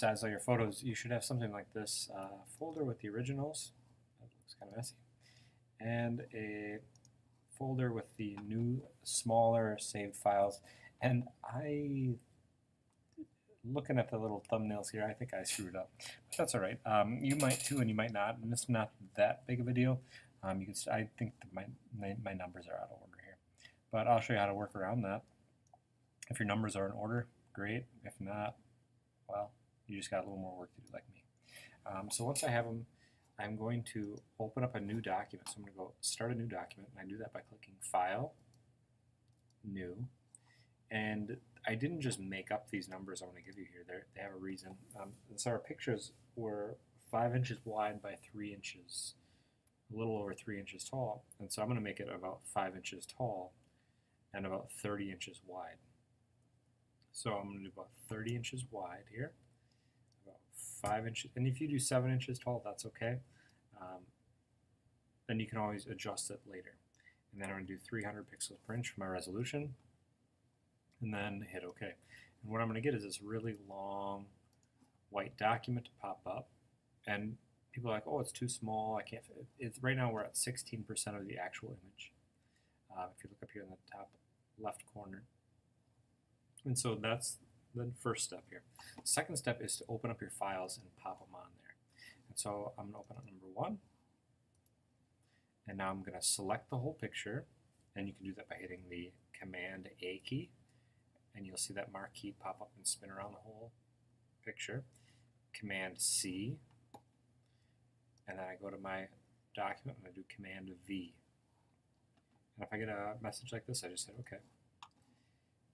resize all your photos, you should have something like this folder with the originals. That looks kind of messy. And a folder with the new, smaller saved files. And looking at the little thumbnails here, I think I screwed up. But that's all right. You might too, and you might not. And it's not that big of a deal. You can. I think that my numbers are out of order here, but I'll show you how to work around that. If your numbers are in order, great. If not, well, you just got a little more work to do like me. So once I have them, I'm going to open up a new document. So I'm going to go start a new document, and I do that by clicking File, New. And I didn't just make up these numbers I want to give you here. They have a reason. So our pictures were 5 inches wide by 3 inches, a little over 3 inches tall. And so I'm going to make it about 5 inches tall and about 30 inches wide. So I'm going to do about 30 inches wide here, about 5 inches. And if you do 7 inches tall, that's okay. Then you can always adjust it later. And then I'm going to do 300 pixels per inch for my resolution, and then hit OK. And what I'm going to get is this really long white document to pop up. And people are like, oh, it's too small, I can't fit it. Right now we're at 16% of the actual image. If you look up here in the top left corner. And so that's the first step here. The second step is to open up your files and pop them on there. And so I'm going to open up number 1. And now I'm going to select the whole picture. And you can do that by hitting the Command A key. And you'll see that marquee pop up and spin around the whole picture. Command C. And then I go to my document and I do Command V. And if I get a message like this, I just hit OK.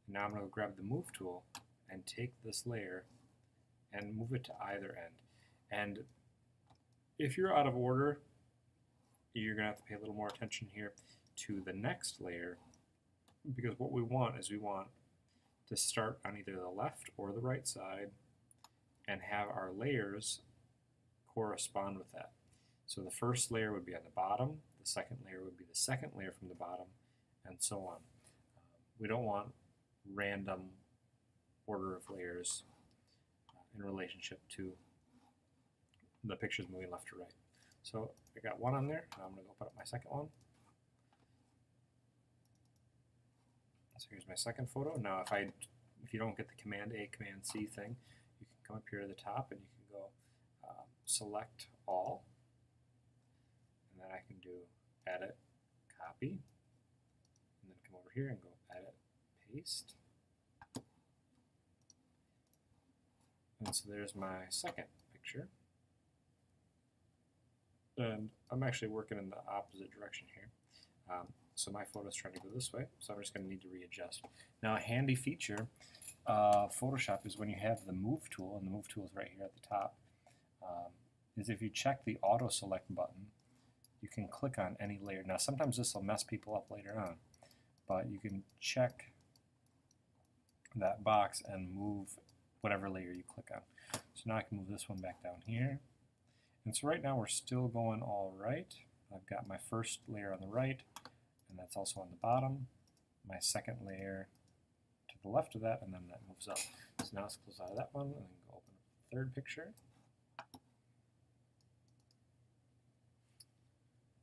And now I'm going to grab the Move tool and take this layer and move it to either end. And if you're out of order, you're going to have to pay a little more attention here to the next layer, because what we want is we want to start on either the left or the right side and have our layers correspond with that. So the first layer would be on the bottom, the second layer would be the second layer from the bottom, and so on. We don't want random order of layers in relationship to the pictures moving left to right. So I got one on there, and I'm going to open up my second one. So here's my second photo. Now if you don't get the Command A, Command C thing, you can come up here to the top and you can go select all, and then I can do edit, copy, and then come over here and go edit, paste. And so there's my second picture. And I'm actually working in the opposite direction here. So my photo is trying to go this way, so I'm just going to need to readjust. Now a handy feature of Photoshop is when you have the Move tool, and the Move tool is right here at the top, is if you check the Auto Select button, you can click on any layer. Now sometimes this will mess people up later on, but you can check that box and move whatever layer you click on. So now I can move this one back down here. And so right now we're still going all right. I've got my first layer on the right, and that's also on the bottom. My second layer to the left of that, and then that moves up. So now let's close out of that one, and then go open up the third picture.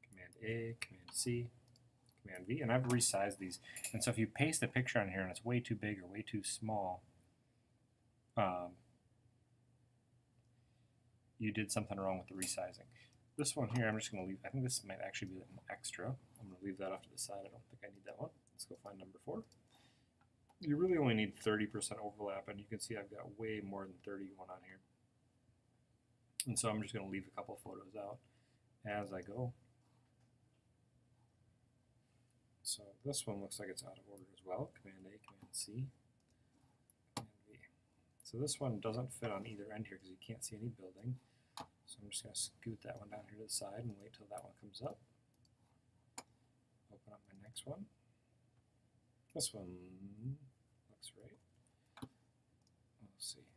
Command A, Command C, Command V, and I've resized these. And so if you paste a picture on here and it's way too big or way too small, you did something wrong with the resizing. This one here, I'm just going to leave. I think this might actually be an extra. I'm going to leave that off to the side. I don't think I need that one. Let's go find number 4. You really only need 30% overlap, and you can see I've got way more than 30 going on here. And so I'm just going to leave a couple photos out as I go. So this one looks like it's out of order as well. Command A, Command C, Command V. So this one doesn't fit on either end here because you can't see any building. So I'm just going to scoot that one down here to the side and wait till that one comes up. Open up my next one. This one looks right. We'll see.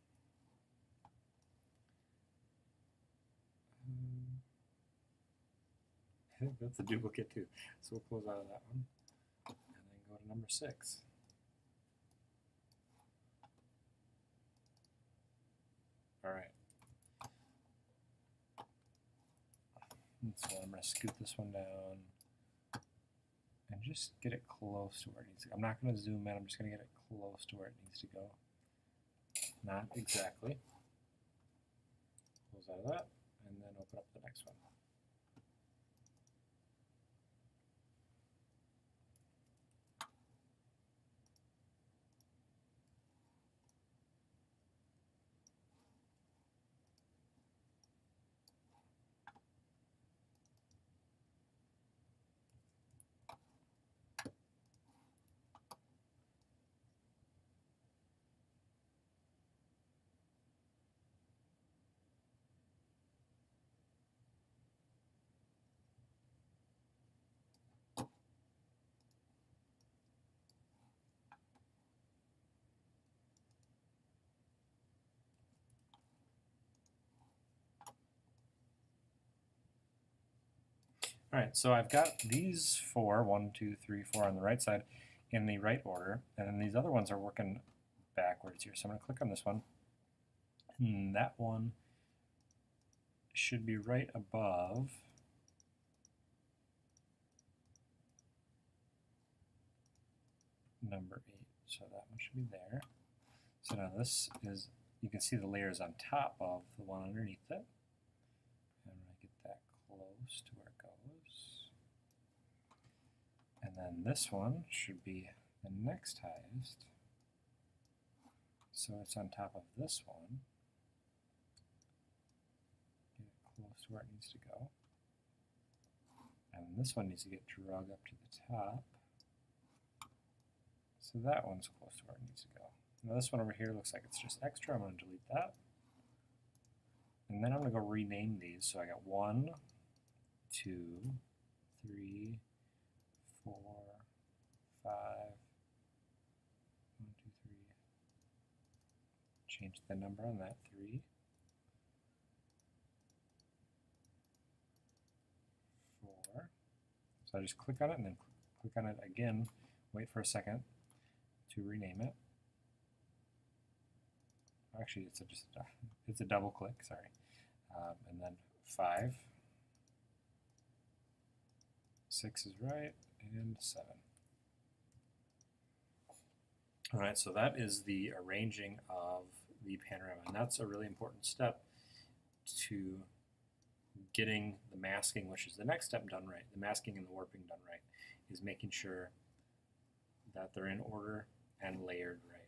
That's a duplicate too. So we'll close out of that one and then go to number 6. All right. And so I'm going to scoot this one down and just get it close to where it needs to go. I'm not going to zoom in, I'm just going to get it close to where it needs to go. Not exactly. Close out of that, and then open up the next one. All right, so I've got these four, 1, 2, 3, 4 on the right side in the right order, and then these other ones are working backwards here. So I'm going to click on this one, and that one should be right above number 8. So that one should be there. So now this is, you can see the layers on top of the one underneath it. I'm going to get that close to where it goes. And then this one should be the next highest. So it's on top of this one. Get it close to where it needs to go. And this one needs to get dragged up to the top. So that one's close to where it needs to go. Now this one over here looks like it's just extra. I'm going to delete that. And then I'm going to go rename these. So I got 1, 2, 3, 4, 5, 1, 2, 3. Change the number on that, 3, 4. So I just click on it and then click on it again. Wait for a second to rename it. Actually, it's a double click, sorry. And then 5, 6 is right, and 7. All right, so that is the arranging of the panorama, and that's a really important step to getting the masking, which is the next step, done right. The masking and the warping done right is making sure that they're in order and layered right.